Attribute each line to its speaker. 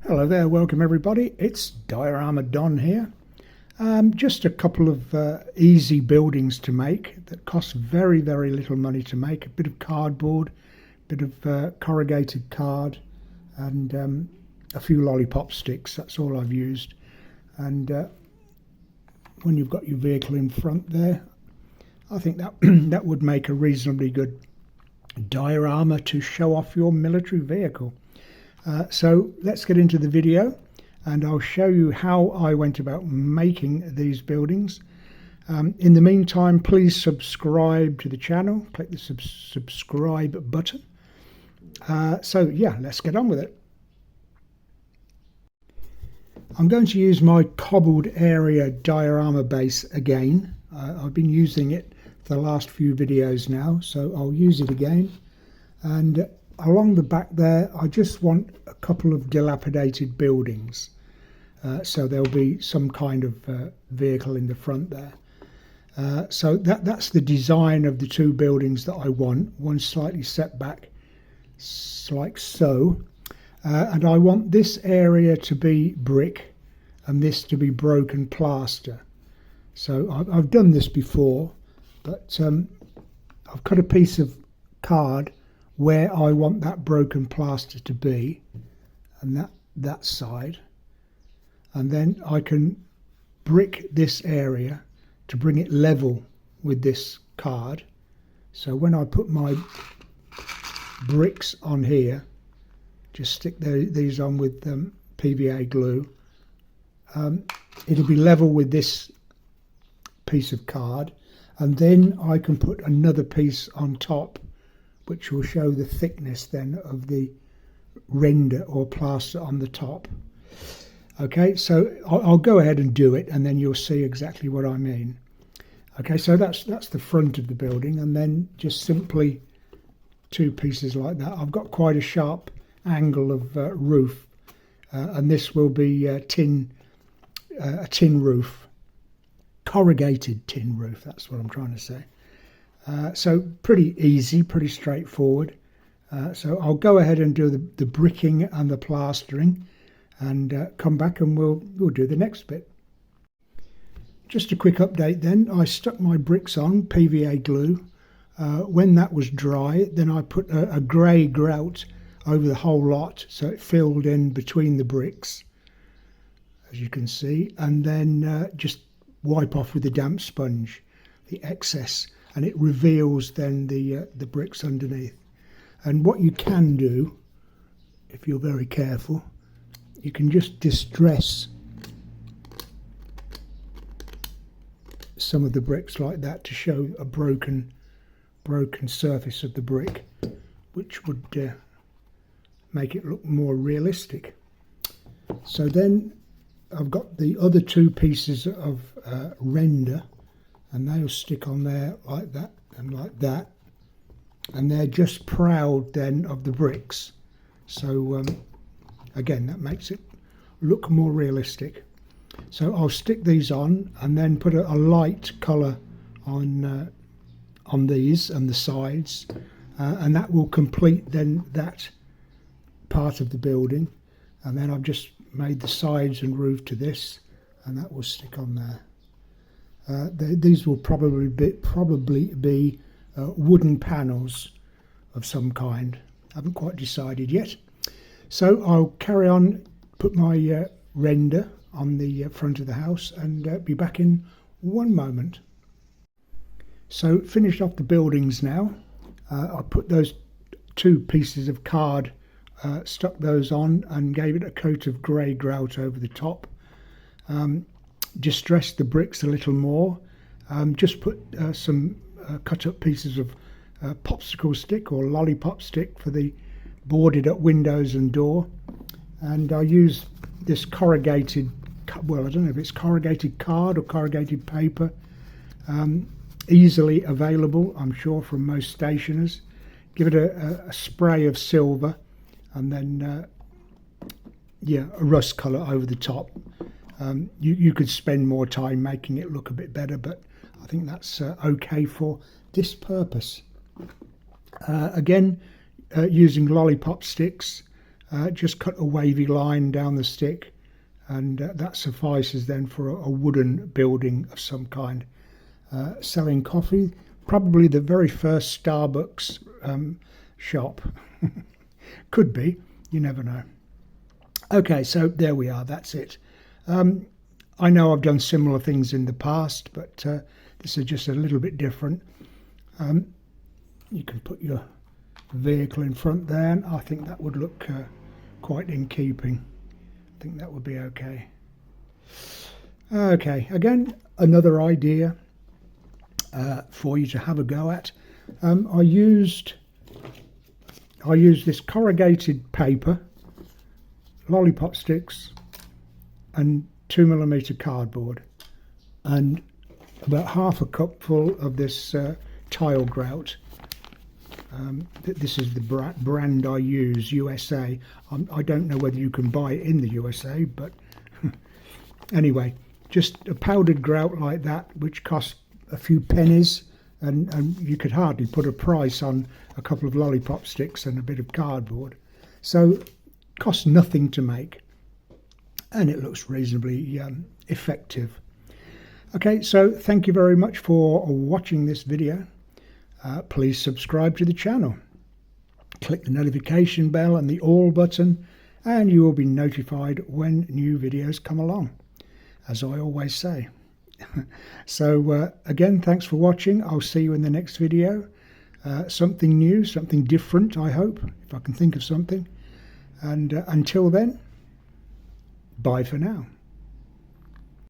Speaker 1: Hello there, welcome everybody. It's Diorama Don here. Just a couple of easy buildings to make that cost very little money to make. A bit of cardboard, a bit of corrugated card, and a few lollipop sticks. That's all I've used. And when you've got your vehicle in front there, I think that that would make a reasonably good diorama to show off your military vehicle. So let's get into the video and I'll show you how I went about making these buildings. In the meantime, please subscribe to the channel, click the subscribe button. So yeah, let's get on with it. I'm going to use my cobbled area diorama base again. I've been using it for the last few videos now, so I'll use it again. And along the back there, I just want a couple of dilapidated buildings. So there'll be some kind of vehicle in the front there. So that's the design of the two buildings that I want. One slightly set back, like so. And I want this area to be brick and this to be broken plaster. So I've done this before, but I've cut a piece of card where I want that broken plaster to be, and that side, and then I can brick this area to bring it level with this card. So when I put my bricks on here, just stick these on with PVA glue, it'll be level with this piece of card, and then I can put another piece on top which will show the thickness then of the render or plaster on the top. Okay, so I'll go ahead and do it and then you'll see exactly what I mean. Okay, so that's the front of the building, and then just simply two pieces like that. I've got quite a sharp angle of roof, and this will be a tin roof, corrugated tin roof, that's what I'm trying to say. So pretty easy, pretty straightforward. So I'll go ahead and do the bricking and the plastering, and come back and we'll do the next bit. Just a quick update then. I stuck my bricks on PVA glue. When that was dry, then I put a grey grout over the whole lot so it filled in between the bricks, as you can see, and then just wipe off with a damp sponge the excess, and it reveals then the bricks underneath. And what you can do, if you're very careful, you can just distress some of the bricks like that to show a broken surface of the brick, which would make it look more realistic. So then I've got the other two pieces of render, and they'll stick on there like that and like that, and they're just proud then of the bricks. So again, that makes it look more realistic. So I'll stick these on and then put a light colour on these and the sides, and that will complete then that part of the building. And then I've just made the sides and roof to this, and that will stick on there. These will probably be wooden panels of some kind. I haven't quite decided yet. So I'll carry on, put my render on the front of the house, and be back in one moment. So finished off the buildings now. I put those two pieces of card, stuck those on and gave it a coat of grey grout over the top. Distressed the bricks a little more, just put some cut up pieces of popsicle stick or lollipop stick for the boarded up windows and door, and I use this corrugated, well, I don't know if it's corrugated card or corrugated paper, easily available I'm sure from most stationers. Give it a spray of silver, and then yeah, a rust colour over the top. You could spend more time making it look a bit better, but I think that's okay for this purpose. Again, using lollipop sticks, just cut a wavy line down the stick, and that suffices then for a wooden building of some kind. Selling coffee, probably the very first Starbucks shop. Could be, you never know. Okay, so there we are, that's it. I know I've done similar things in the past, but this is just a little bit different. You can put your vehicle in front there, and I think that would look quite in keeping. I think that would be okay. Okay, again, another idea for you to have a go at. I used this corrugated paper, lollipop sticks, and 2mm cardboard, and about half a cupful of this tile grout. This is the brand I use, USA. I don't know whether you can buy it in the USA, but anyway, just a powdered grout like that, which costs a few pennies, and you could hardly put a price on a couple of lollipop sticks and a bit of cardboard. So costs nothing to make, and it looks reasonably effective. Okay, so thank you very much for watching this video. Please subscribe to the channel. Click the notification bell and the all button, and you will be notified when new videos come along, as I always say. So again, thanks for watching. I'll see you in the next video. Something new, something different, I hope, if I can think of something. And until then, bye for now.